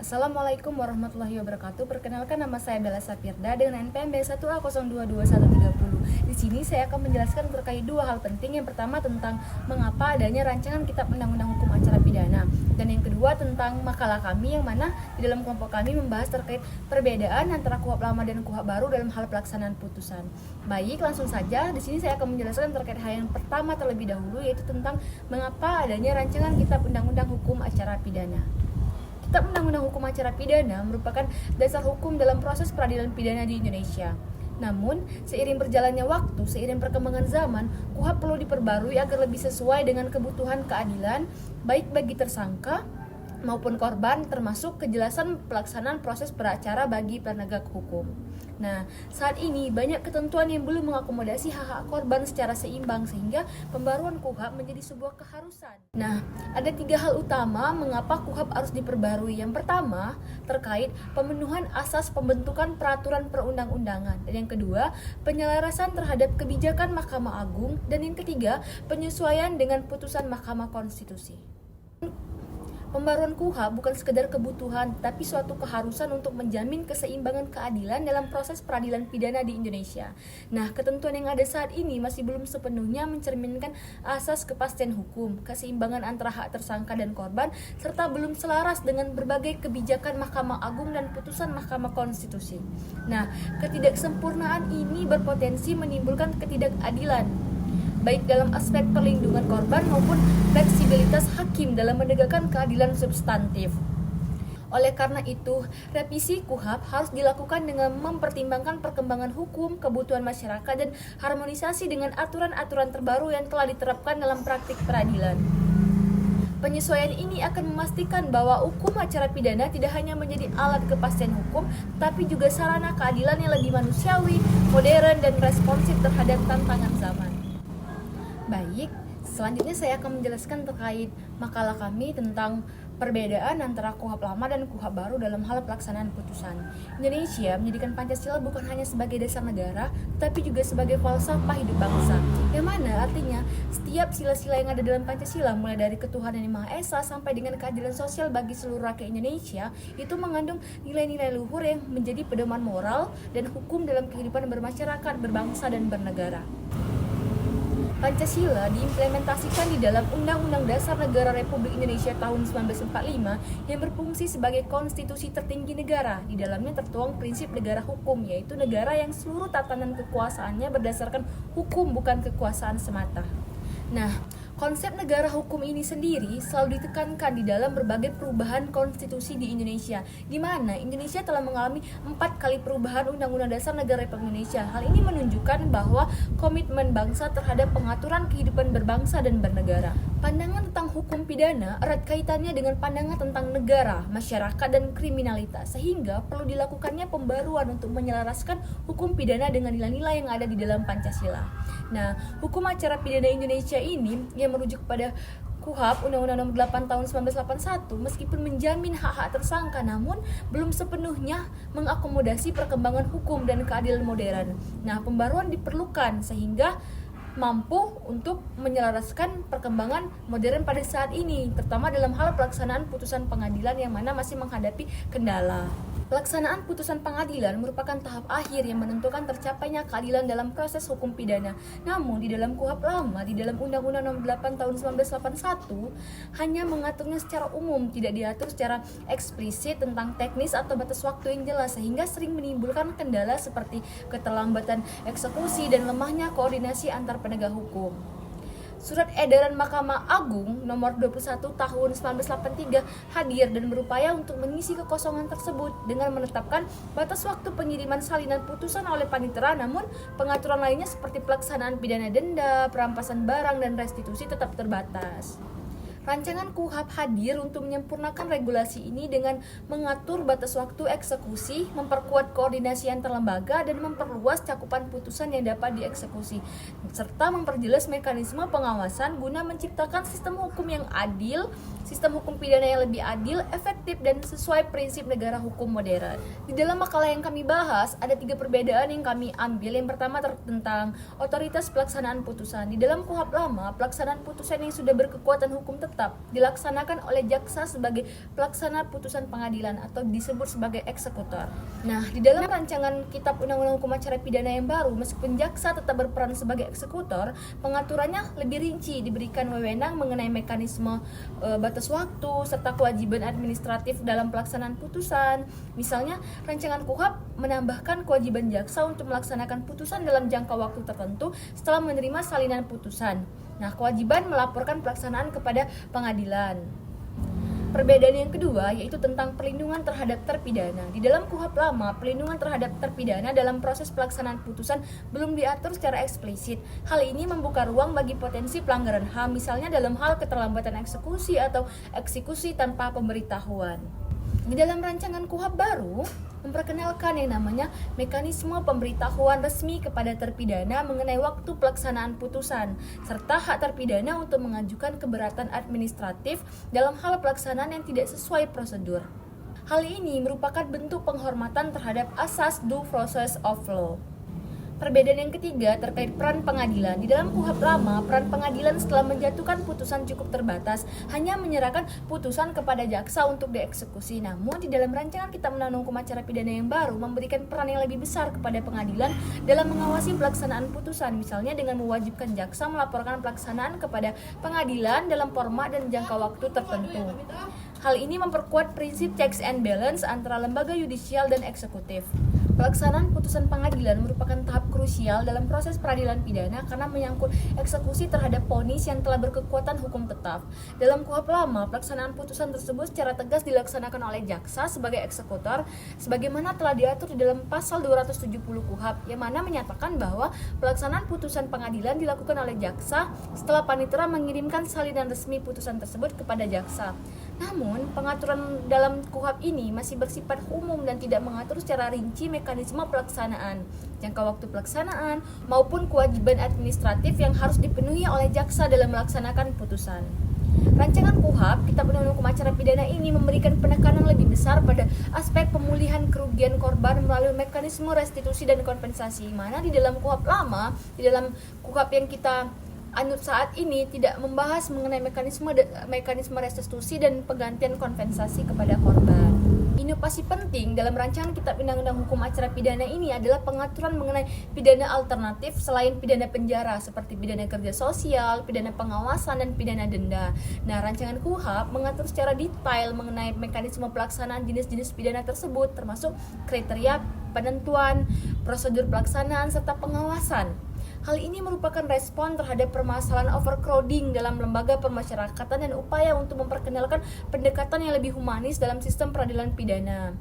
Assalamualaikum warahmatullahi wabarakatuh. Perkenalkan, nama saya Bella Sapirda dengan NPM B1A022130. Di sini saya akan menjelaskan terkait dua hal penting. Yang pertama tentang mengapa adanya rancangan Kitab Undang-Undang Hukum Acara Pidana, dan yang kedua tentang makalah kami yang mana di dalam kelompok kami membahas terkait perbedaan antara KUHP lama dan KUHP baru dalam hal pelaksanaan putusan. Baik, langsung saja. Di sini saya akan menjelaskan terkait hal yang pertama terlebih dahulu, yaitu tentang mengapa adanya rancangan Kitab Undang-Undang Hukum Acara Pidana. Kitab Undang-Undang Hukum Acara Pidana merupakan dasar hukum dalam proses peradilan pidana di Indonesia. Namun, seiring berjalannya waktu, seiring perkembangan zaman, KUHP perlu diperbarui agar lebih sesuai dengan kebutuhan keadilan, baik bagi tersangka maupun korban, termasuk kejelasan pelaksanaan proses beracara bagi penegak hukum. Nah, saat ini banyak ketentuan yang belum mengakomodasi hak-hak korban secara seimbang, sehingga pembaruan KUHP menjadi sebuah keharusan. Nah, ada 3 hal utama mengapa KUHP harus diperbarui. Yang pertama, terkait pemenuhan asas pembentukan peraturan perundang-undangan. Dan yang kedua, penyelarasan terhadap kebijakan Mahkamah Agung. Dan yang ketiga, penyesuaian dengan putusan Mahkamah Konstitusi. Pembaruan KUHP bukan sekedar kebutuhan, tapi suatu keharusan untuk menjamin keseimbangan keadilan dalam proses peradilan pidana di Indonesia. Nah, ketentuan yang ada saat ini masih belum sepenuhnya mencerminkan asas kepastian hukum, keseimbangan antara hak tersangka dan korban, serta belum selaras dengan berbagai kebijakan Mahkamah Agung dan putusan Mahkamah Konstitusi. Nah, ketidaksempurnaan ini berpotensi menimbulkan ketidakadilan, baik dalam aspek perlindungan korban maupun fleksibilitas hakim dalam menegakkan keadilan substantif. Oleh karena itu, revisi KUHP harus dilakukan dengan mempertimbangkan perkembangan hukum, kebutuhan masyarakat, dan harmonisasi dengan aturan-aturan terbaru yang telah diterapkan dalam praktik peradilan. Penyesuaian ini akan memastikan bahwa hukum acara pidana tidak hanya menjadi alat kepastian hukum, tapi juga sarana keadilan yang lebih manusiawi, modern, dan responsif terhadap tantangan zaman. Baik, selanjutnya saya akan menjelaskan terkait makalah kami tentang perbedaan antara KUHP lama dan KUHP baru dalam hal pelaksanaan putusan. Indonesia menjadikan Pancasila bukan hanya sebagai dasar negara, tapi juga sebagai falsafah hidup bangsa, yang mana artinya setiap sila-sila yang ada dalam Pancasila, mulai dari ketuhanan yang Maha Esa sampai dengan keadilan sosial bagi seluruh rakyat Indonesia, itu mengandung nilai-nilai luhur yang menjadi pedoman moral dan hukum dalam kehidupan bermasyarakat, berbangsa, dan bernegara. Pancasila diimplementasikan di dalam Undang-Undang Dasar Negara Republik Indonesia tahun 1945 yang berfungsi sebagai konstitusi tertinggi negara. Di dalamnya tertuang prinsip negara hukum, yaitu negara yang seluruh tatanan kekuasaannya berdasarkan hukum, bukan kekuasaan semata. Nah, konsep negara hukum ini sendiri selalu ditekankan di dalam berbagai perubahan konstitusi di Indonesia, di mana Indonesia telah mengalami 4 kali perubahan Undang-Undang Dasar Negara Republik Indonesia. Hal ini menunjukkan bahwa komitmen bangsa terhadap pengaturan kehidupan berbangsa dan bernegara. Pandangan tentang hukum pidana erat kaitannya dengan pandangan tentang negara, masyarakat, dan kriminalitas, sehingga perlu dilakukannya pembaruan untuk menyelaraskan hukum pidana dengan nilai-nilai yang ada di dalam Pancasila. Nah, hukum acara pidana Indonesia ini yang merujuk pada KUHP Undang-Undang Nomor 8 Tahun 1981 meskipun menjamin hak-hak tersangka, namun belum sepenuhnya mengakomodasi perkembangan hukum dan keadilan modern. Nah, pembaruan diperlukan sehingga mampu untuk menyelaraskan perkembangan modern pada saat ini, terutama dalam hal pelaksanaan putusan pengadilan yang mana masih menghadapi kendala. Pelaksanaan putusan pengadilan merupakan tahap akhir yang menentukan tercapainya keadilan dalam proses hukum pidana. Namun di dalam KUHP lama, di dalam Undang-Undang Nomor 8 Tahun 1981 hanya mengaturnya secara umum, tidak diatur secara eksplisit tentang teknis atau batas waktu yang jelas, sehingga sering menimbulkan kendala seperti keterlambatan eksekusi dan lemahnya koordinasi antar penegak hukum. Surat Edaran Mahkamah Agung Nomor 21 Tahun 1983 hadir dan berupaya untuk mengisi kekosongan tersebut dengan menetapkan batas waktu pengiriman salinan putusan oleh panitera, namun pengaturan lainnya seperti pelaksanaan pidana denda, perampasan barang, dan restitusi tetap terbatas. Rancangan KUHP hadir untuk menyempurnakan regulasi ini dengan mengatur batas waktu eksekusi, memperkuat koordinasi antar lembaga, dan memperluas cakupan putusan yang dapat dieksekusi, serta memperjelas mekanisme pengawasan guna menciptakan sistem hukum yang adil, sistem hukum pidana yang lebih adil, efektif, dan sesuai prinsip negara hukum modern. Di dalam makalah yang kami bahas, ada 3 perbedaan yang kami ambil. Yang pertama tentang otoritas pelaksanaan putusan. Di dalam KUHP lama, pelaksanaan putusan yang sudah berkekuatan hukum tetap tetap dilaksanakan oleh jaksa sebagai pelaksana putusan pengadilan atau disebut sebagai eksekutor. Nah, di dalam rancangan Kitab Undang-Undang Hukum Acara Pidana yang baru, meskipun jaksa tetap berperan sebagai eksekutor, pengaturannya lebih rinci, diberikan wewenang mengenai mekanisme batas waktu serta kewajiban administratif dalam pelaksanaan putusan. Misalnya, rancangan KUHP menambahkan kewajiban jaksa untuk melaksanakan putusan dalam jangka waktu tertentu setelah menerima salinan putusan. Nah, kewajiban melaporkan pelaksanaan kepada pengadilan. Perbedaan yang kedua yaitu tentang perlindungan terhadap terpidana. Di dalam KUHP lama, perlindungan terhadap terpidana dalam proses pelaksanaan putusan belum diatur secara eksplisit. Hal ini membuka ruang bagi potensi pelanggaran HAM, misalnya dalam hal keterlambatan eksekusi atau eksekusi tanpa pemberitahuan. Di dalam rancangan KUHP baru memperkenalkan yang namanya mekanisme pemberitahuan resmi kepada terpidana mengenai waktu pelaksanaan putusan, serta hak terpidana untuk mengajukan keberatan administratif dalam hal pelaksanaan yang tidak sesuai prosedur. Hal ini merupakan bentuk penghormatan terhadap asas due process of law. Perbedaan yang ketiga terkait peran pengadilan. Di dalam KUHP lama, peran pengadilan setelah menjatuhkan putusan cukup terbatas, hanya menyerahkan putusan kepada jaksa untuk dieksekusi. Namun di dalam rancangan Kitab Undang-Undang Hukum Acara Pidana yang baru memberikan peran yang lebih besar kepada pengadilan dalam mengawasi pelaksanaan putusan, misalnya dengan mewajibkan jaksa melaporkan pelaksanaan kepada pengadilan dalam format dan jangka waktu tertentu. Hal ini memperkuat prinsip checks and balance antara lembaga yudisial dan eksekutif. Pelaksanaan putusan pengadilan merupakan tahap krusial dalam proses peradilan pidana karena menyangkut eksekusi terhadap vonis yang telah berkekuatan hukum tetap. Dalam KUHP lama, pelaksanaan putusan tersebut secara tegas dilaksanakan oleh jaksa sebagai eksekutor sebagaimana telah diatur di dalam pasal 270 KUHP, yang mana menyatakan bahwa pelaksanaan putusan pengadilan dilakukan oleh jaksa setelah panitera mengirimkan salinan resmi putusan tersebut kepada jaksa. Namun, pengaturan dalam KUHP ini masih bersifat umum dan tidak mengatur secara rinci mekanisme pelaksanaan, jangka waktu pelaksanaan, maupun kewajiban administratif yang harus dipenuhi oleh jaksa dalam melaksanakan putusan. Rancangan KUHP, Kitab Undang-Undang Hukum Acara Pidana ini memberikan penekanan lebih besar pada aspek pemulihan kerugian korban melalui mekanisme restitusi dan kompensasi, mana di dalam KUHP lama, di dalam KUHP yang kita anut saat ini tidak membahas mengenai mekanisme restitusi dan penggantian kompensasi kepada korban. Inovasi penting dalam rancangan Kitab Undang-Undang Hukum Acara Pidana ini adalah pengaturan mengenai pidana alternatif selain pidana penjara seperti pidana kerja sosial, pidana pengawasan, dan pidana denda. Nah, rancangan KUHP mengatur secara detail mengenai mekanisme pelaksanaan jenis-jenis pidana tersebut, termasuk kriteria penentuan, prosedur pelaksanaan, serta pengawasan. Hal ini merupakan respon terhadap permasalahan overcrowding dalam lembaga permasyarakatan dan upaya untuk memperkenalkan pendekatan yang lebih humanis dalam sistem peradilan pidana.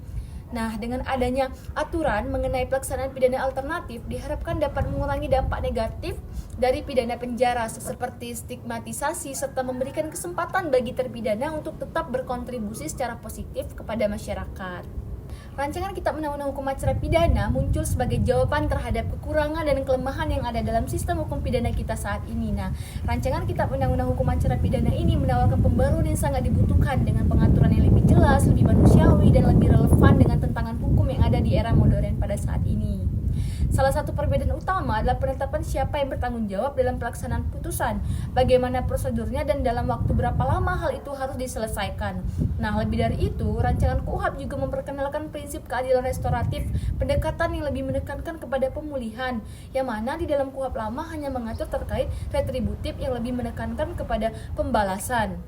Nah, dengan adanya aturan mengenai pelaksanaan pidana alternatif diharapkan dapat mengurangi dampak negatif dari pidana penjara seperti stigmatisasi serta memberikan kesempatan bagi terpidana untuk tetap berkontribusi secara positif kepada masyarakat. Rancangan Kitab Undang-Undang Hukum Acara Pidana muncul sebagai jawaban terhadap kekurangan dan kelemahan yang ada dalam sistem hukum pidana kita saat ini. Nah, rancangan Kitab Undang-Undang Hukum Acara Pidana ini menawarkan pembaruan yang sangat dibutuhkan dengan pengaturan yang lebih jelas, lebih manusiawi, dan lebih relevan dengan tantangan hukum yang ada di era modern pada saat ini. Salah satu perbedaan utama adalah penetapan siapa yang bertanggung jawab dalam pelaksanaan putusan, bagaimana prosedurnya, dan dalam waktu berapa lama hal itu harus diselesaikan. Nah, lebih dari itu, rancangan KUHP juga memperkenalkan prinsip keadilan restoratif, pendekatan yang lebih menekankan kepada pemulihan, yang mana di dalam KUHP lama hanya mengatur terkait retributif yang lebih menekankan kepada pembalasan.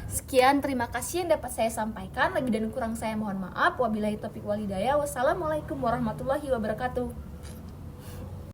Sekian, terima kasih yang dapat saya sampaikan. Lebih dan kurang saya mohon maaf. Wabillahi taufiq wal hidayah. Wassalamualaikum warahmatullahi wabarakatuh.